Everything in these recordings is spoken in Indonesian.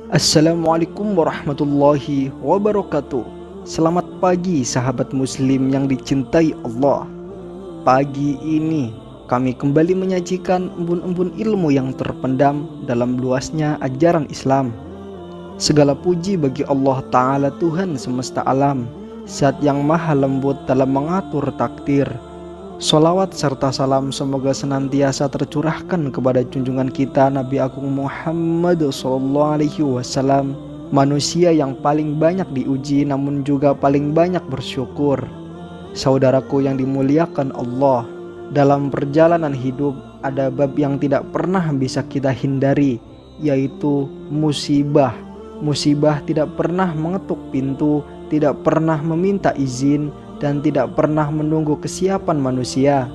Assalamualaikum warahmatullahi wabarakatuh. Selamat pagi sahabat muslim yang dicintai Allah. Pagi ini kami kembali menyajikan embun-embun ilmu yang terpendam dalam luasnya ajaran Islam. Segala puji bagi Allah Ta'ala, Tuhan semesta alam, Zat yang maha lembut dalam mengatur takdir. Sholawat serta salam semoga senantiasa tercurahkan kepada junjungan kita Nabi Agung Muhammad SAW, manusia yang paling banyak diuji namun juga paling banyak bersyukur. Saudaraku yang dimuliakan Allah, dalam perjalanan hidup ada bab yang tidak pernah bisa kita hindari, yaitu musibah. Musibah tidak pernah mengetuk pintu, tidak pernah meminta izin, dan tidak pernah menunggu kesiapan manusia.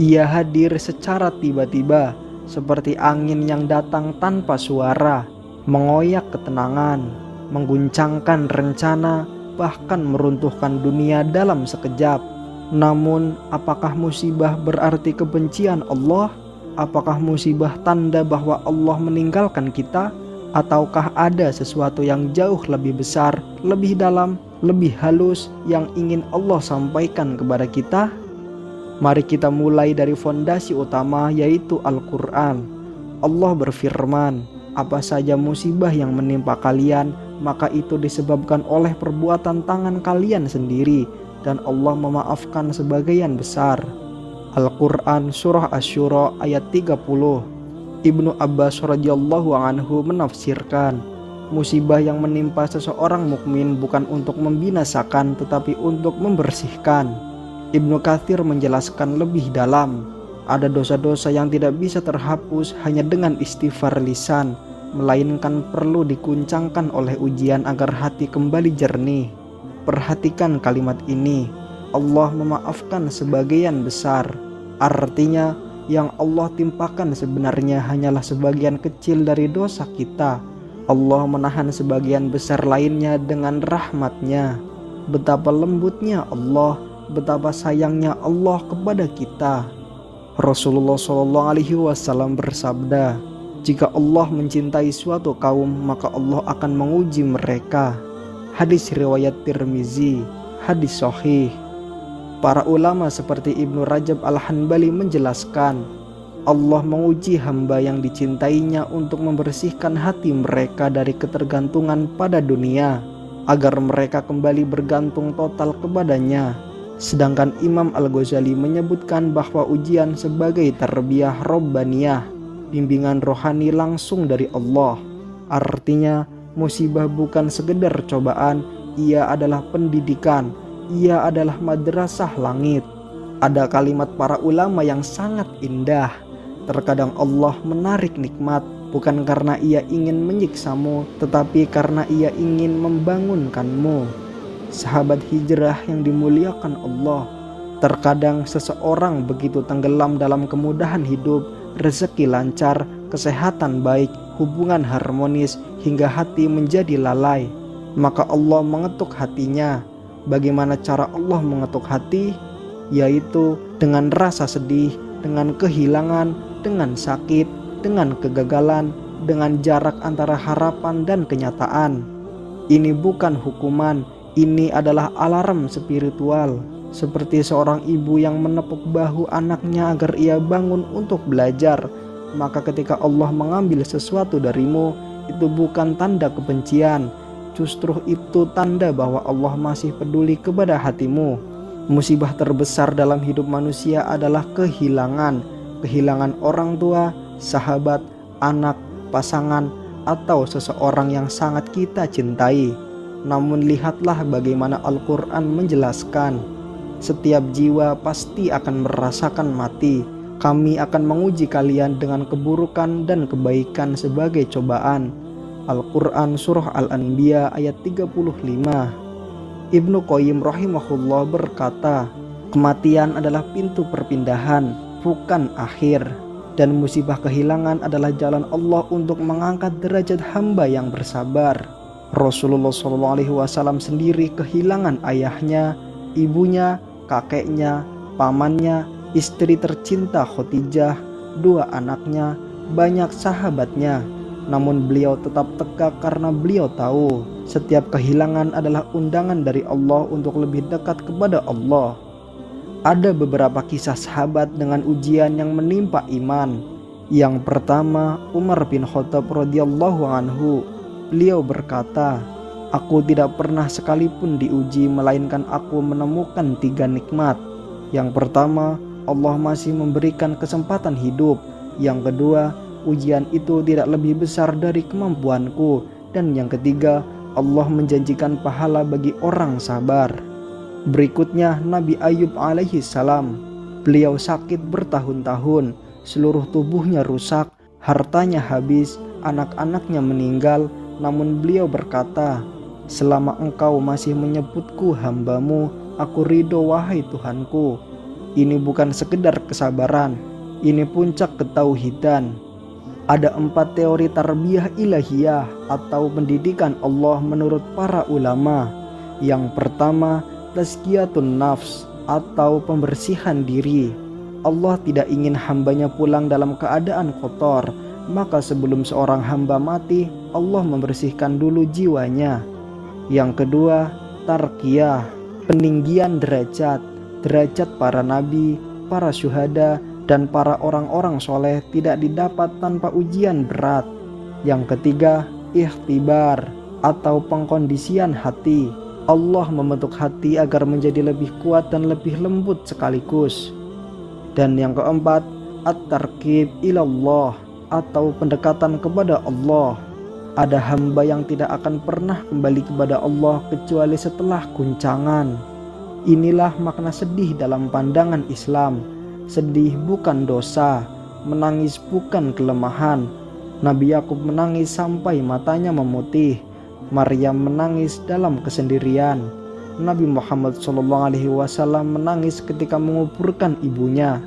Ia hadir secara tiba-tiba, seperti angin yang datang tanpa suara, mengoyak ketenangan, mengguncangkan rencana, bahkan meruntuhkan dunia dalam sekejap. Namun, apakah musibah berarti kebencian Allah? Apakah musibah tanda bahwa Allah meninggalkan kita? Ataukah ada sesuatu yang jauh lebih besar, lebih dalam, lebih halus yang ingin Allah sampaikan kepada kita? Mari kita mulai dari fondasi utama, yaitu Al-Quran. Allah berfirman, apa saja musibah yang menimpa kalian, maka itu disebabkan oleh perbuatan tangan kalian sendiri, dan Allah memaafkan sebagian besar. Al-Quran Surah Asy-Syura ayat 30. Ibnu Abbas radhiyallahu anhu menafsirkan, musibah yang menimpa seseorang mukmin bukan untuk membinasakan tetapi untuk membersihkan. Ibnu Katsir menjelaskan lebih dalam, ada dosa-dosa yang tidak bisa terhapus hanya dengan istighfar lisan, melainkan perlu dikuncangkan oleh ujian agar hati kembali jernih. Perhatikan kalimat ini, Allah memaafkan sebagian besar. Artinya, yang Allah timpakan sebenarnya hanyalah sebagian kecil dari dosa kita. Allah menahan sebagian besar lainnya dengan rahmat-Nya. Betapa lembutnya Allah, betapa sayangnya Allah kepada kita. Rasulullah SAW bersabda, jika Allah mencintai suatu kaum, maka Allah akan menguji mereka. Hadis riwayat Tirmizi, hadis sahih. Para ulama seperti Ibnu Rajab Al-Hanbali menjelaskan, Allah menguji hamba yang dicintainya untuk membersihkan hati mereka dari ketergantungan pada dunia, agar mereka kembali bergantung total kepadanya. Sedangkan Imam Al-Ghazali menyebutkan bahwa ujian sebagai tarbiyah robbaniyah, bimbingan rohani langsung dari Allah. Artinya, musibah bukan sekedar cobaan, ia adalah pendidikan. Ia adalah madrasah langit. Ada kalimat para ulama yang sangat indah. Terkadang Allah menarik nikmat bukan karena ia ingin menyiksamu, tetapi karena ia ingin membangunkanmu. Sahabat hijrah yang dimuliakan Allah, terkadang seseorang begitu tenggelam dalam kemudahan hidup, rezeki lancar, kesehatan baik, hubungan harmonis, hingga hati menjadi lalai. Maka Allah mengetuk hatinya. Bagaimana cara Allah mengetuk hati? Yaitu dengan rasa sedih, dengan kehilangan, dengan sakit, dengan kegagalan, dengan jarak antara harapan dan kenyataan. Ini bukan hukuman, ini adalah alarm spiritual. Seperti seorang ibu yang menepuk bahu anaknya agar ia bangun untuk belajar. Maka ketika Allah mengambil sesuatu darimu, itu bukan tanda kebencian, justru itu tanda bahwa Allah masih peduli kepada hatimu. Musibah terbesar dalam hidup manusia adalah kehilangan. Kehilangan orang tua, sahabat, anak, pasangan, atau seseorang yang sangat kita cintai. Namun lihatlah bagaimana Al-Quran menjelaskan, setiap jiwa pasti akan merasakan mati. Kami akan menguji kalian dengan keburukan dan kebaikan sebagai cobaan. Al-Quran Surah Al-Anbiya ayat 35. Ibnu Qayyim rahimahullah berkata, kematian adalah pintu perpindahan, bukan akhir. Dan musibah kehilangan adalah jalan Allah untuk mengangkat derajat hamba yang bersabar. Rasulullah SAW sendiri kehilangan ayahnya, ibunya, kakeknya, pamannya, istri tercinta Khadijah, 2 anaknya, banyak sahabatnya. Namun beliau tetap tegak karena beliau tahu setiap kehilangan adalah undangan dari Allah untuk lebih dekat kepada Allah. Ada beberapa kisah sahabat dengan ujian yang menimpa iman. Yang pertama, Umar bin Khattab radhiyallahu anhu. Beliau berkata, "Aku tidak pernah sekalipun diuji melainkan aku menemukan 3 nikmat. Yang pertama, Allah masih memberikan kesempatan hidup. Yang kedua, ujian itu tidak lebih besar dari kemampuanku. Dan yang ketiga, Allah menjanjikan pahala bagi orang sabar." Berikutnya Nabi Ayub alaihi salam. Beliau sakit bertahun-tahun, seluruh tubuhnya rusak, hartanya habis, anak-anaknya meninggal. Namun beliau berkata, "Selama engkau masih menyebutku hambamu, aku ridho wahai Tuhanku." Ini bukan sekedar kesabaran, ini puncak ketauhidan. Ada 4 teori tarbiyah ilahiyah atau pendidikan Allah menurut para ulama. Yang pertama, tazkiyatun nafs atau pembersihan diri. Allah tidak ingin hambanya pulang dalam keadaan kotor, maka sebelum seorang hamba mati, Allah membersihkan dulu jiwanya. Yang kedua, tarqiyah, peninggian derajat para nabi, para syuhada, dan para orang-orang soleh tidak didapat tanpa ujian berat. Yang ketiga, ikhtibar atau pengkondisian hati. Allah membentuk hati agar menjadi lebih kuat dan lebih lembut sekaligus. Dan yang keempat, at-tarqib ilallah atau pendekatan kepada Allah. Ada hamba yang tidak akan pernah kembali kepada Allah kecuali setelah guncangan. Inilah makna sedih dalam pandangan Islam. Sedih bukan dosa, menangis bukan kelemahan. Nabi Yakub menangis sampai matanya memutih. Maryam menangis dalam kesendirian. Nabi Muhammad SAW menangis ketika menguburkan ibunya.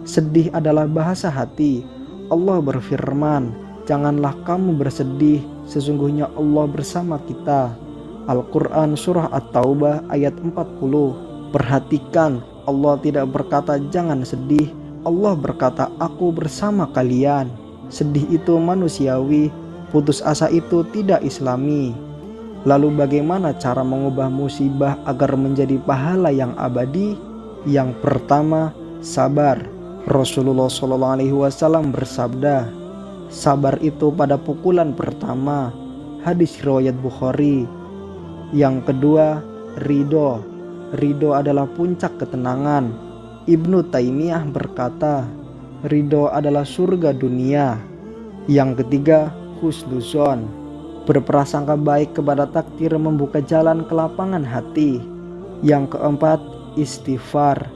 Sedih adalah bahasa hati. Allah berfirman, "Janganlah kamu bersedih, sesungguhnya Allah bersama kita." Al-Quran Surah At-Taubah ayat 40. Perhatikan, Allah tidak berkata jangan sedih, Allah berkata aku bersama kalian. Sedih itu manusiawi, putus asa itu tidak islami. Lalu bagaimana cara mengubah musibah agar menjadi pahala yang abadi? Yang pertama, sabar. Rasulullah SAW bersabda, sabar itu pada pukulan pertama. Hadis riwayat Bukhari. Yang kedua, ridho. Ridho adalah puncak ketenangan. Ibnu Taimiyah berkata, ridho adalah surga dunia. Yang ketiga, husnuzon. Berprasangka baik kepada takdir membuka jalan ke lapangan hati. Yang keempat, istighfar.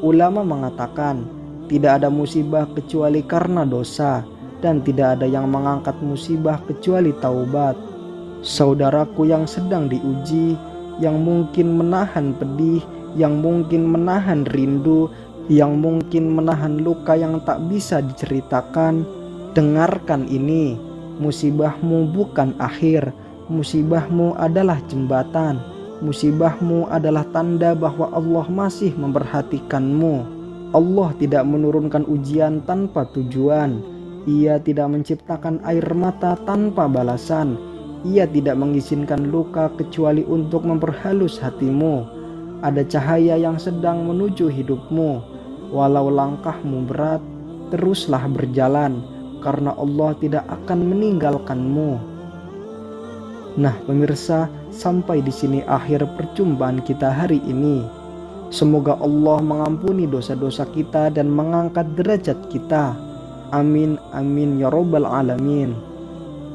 Ulama mengatakan, tidak ada musibah kecuali karena dosa, dan tidak ada yang mengangkat musibah kecuali taubat. Saudaraku yang sedang diuji, yang mungkin menahan pedih, yang mungkin menahan rindu, yang mungkin menahan luka yang tak bisa diceritakan, dengarkan ini. Musibahmu bukan akhir, musibahmu adalah jembatan, musibahmu adalah tanda bahwa Allah masih memperhatikanmu. Allah tidak menurunkan ujian tanpa tujuan. Ia tidak menciptakan air mata tanpa balasan. Ia tidak mengizinkan luka kecuali untuk memperhalus hatimu. Ada cahaya yang sedang menuju hidupmu. Walau langkahmu berat, teruslah berjalan, karena Allah tidak akan meninggalkanmu. Nah pemirsa, sampai di sini akhir perjumpaan kita hari ini. Semoga Allah mengampuni dosa-dosa kita dan mengangkat derajat kita. Amin, amin ya robbal alamin.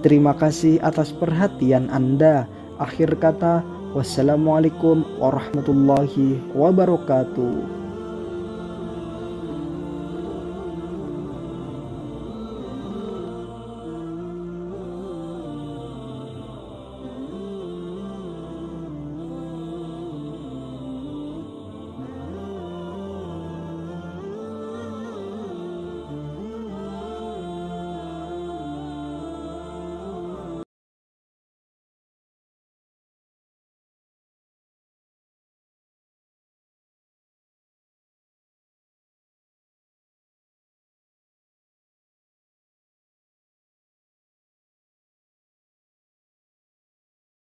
Terima kasih atas perhatian Anda. Akhir kata, wassalamualaikum warahmatullahi wabarakatuh.